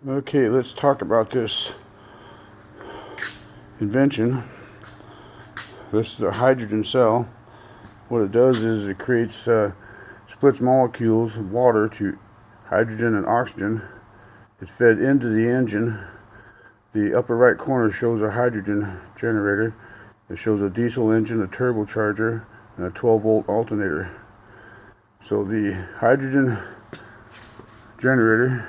Okay, let's talk about this invention. This is a hydrogen cell. What it does is it creates, splits molecules of water to hydrogen and oxygen. It's fed into the engine. The upper right corner shows a hydrogen generator. It shows a diesel engine, a turbocharger, and a 12-volt alternator. So the hydrogen generator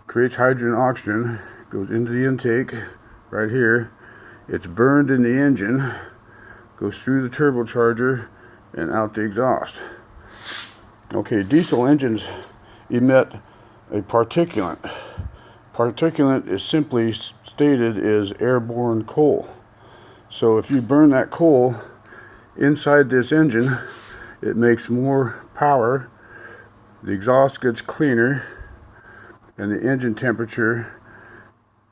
creates hydrogen and oxygen, goes into the intake right here. It's burned in the engine, goes through the turbocharger and out the exhaust. Okay, diesel engines emit a particulate. Particulate is simply stated as airborne coal. So if you burn that coal inside this engine, it makes more power, the exhaust gets cleaner, and the engine temperature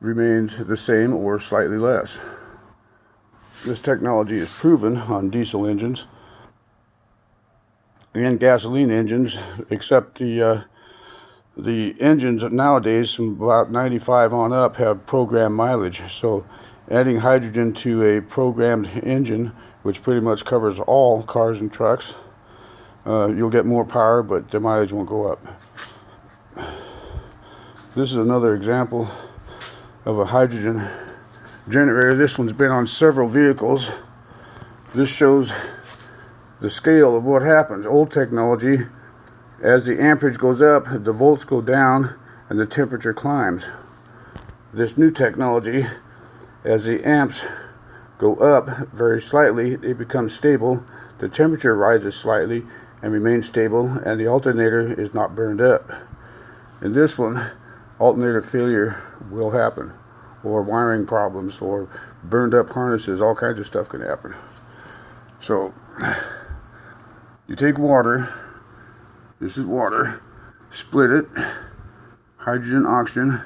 remains the same or slightly less. This technology is proven on diesel engines and gasoline engines, except the engines nowadays from about 95 on up have programmed mileage. So adding hydrogen to a programmed engine, which pretty much covers all cars and trucks, you'll get more power, but the mileage won't go up. This is another example of a hydrogen generator. This one's been on several vehicles. This shows the scale of what happens. Old technology, as the amperage goes up, the volts go down and the temperature climbs. This new technology, as the amps go up very slightly, they become stable, the temperature rises slightly and remains stable, and the alternator is not burned up. In this one, alternator failure will happen, or wiring problems, or burned up harnesses, all kinds of stuff can happen. So you take water, this is water, split it, hydrogen, oxygen,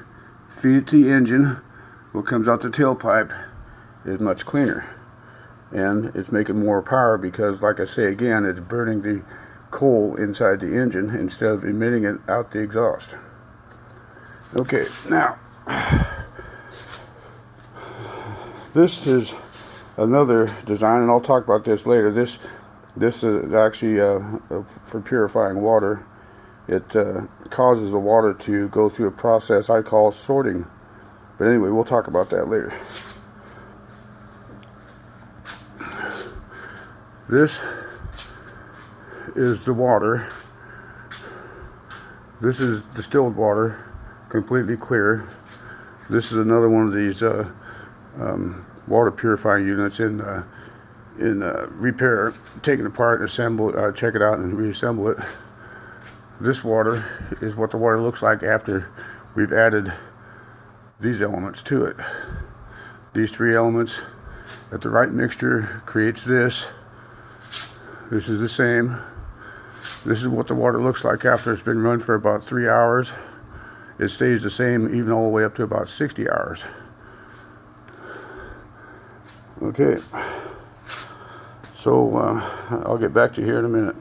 feed it to the engine. What comes out the tailpipe is much cleaner, and it's making more power because, like I say again, it's burning the coal inside the engine instead of emitting it out the exhaust. Okay, now this is another design, and I'll talk about this later. This is actually for purifying water. It causes the water to go through a process I call sorting. But anyway, we'll talk about that later. This is the water. This is distilled water, completely clear. This is another one of these water purifying units in repair, take it apart, assemble it, check it out, and reassemble it. This water is what the water looks like after we've added these elements to it. These three elements at the right mixture creates this. This is the same. This is what the water looks like after it's been run for about 3 hours. It stays the same even all the way up to about 60 hours. Okay, so I'll get back to you here in a minute.